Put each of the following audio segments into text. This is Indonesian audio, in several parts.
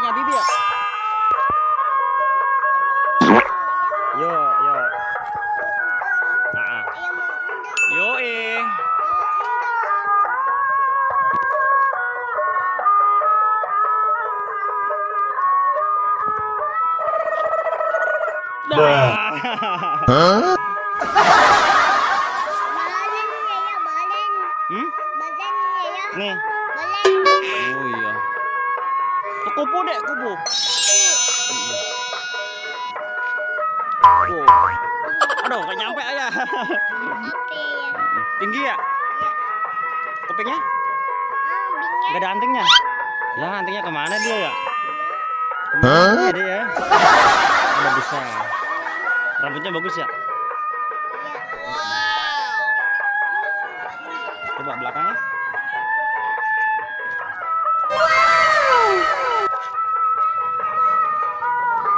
rambutnya Bibi ya? Yo, yo. Yo, Hah? Nih. Oh iya. Tuh, kupu dek, kupu. Oh. Aduh, gak nyampe ayah. Tinggi ya? Kupingnya? Gak ada antingnya? Ya, antingnya kemana dia ya? Kemana dia ya? Udah bisa. Rambutnya bagus ya? Coba belakangnya.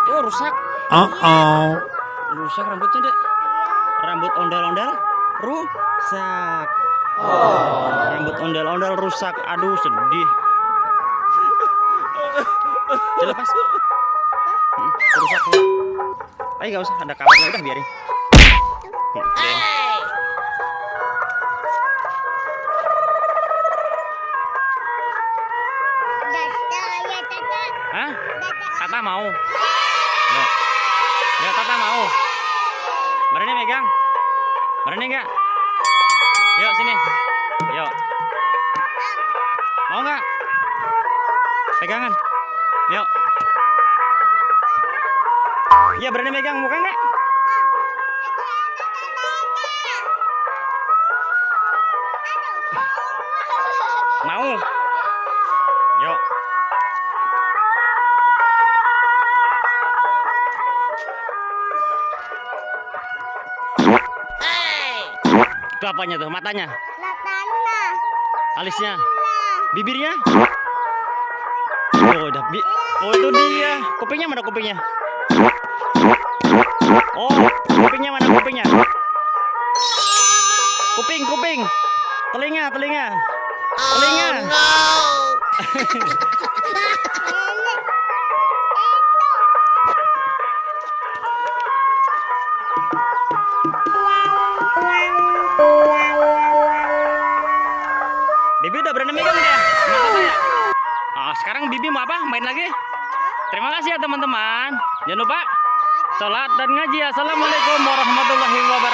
Oh, rusak. Rusak rambutnya, Dek. Rambut ondel-ondel rusak. Rambut ondel-ondel rusak. Aduh, sedih. Lepas. Rusak. Ayo, gak usah, ada kawatnya, udah biarin. Hah? Tata mau? Ya. Ya, Tata mau. Berani megang? Berani enggak? Yuk, sini. Yuk. Mau enggak? Pegangan. Yuk. Iya, berani megang muka enggak? Mau? Yuk. Itu apanya tuh? Matanya? Alisnya? Bibirnya? Oh, udah. Oh, itu dia. Kupingnya mana kupingnya? Oh, kupingnya mana kupingnya? Kuping. Telinga. Bibi udah berani megang dia. Nah, sekarang Bibi mau apa? Main lagi? Terima kasih ya teman-teman. Jangan lupa sholat dan ngaji. Assalamualaikum warahmatullahi wabarakatuh.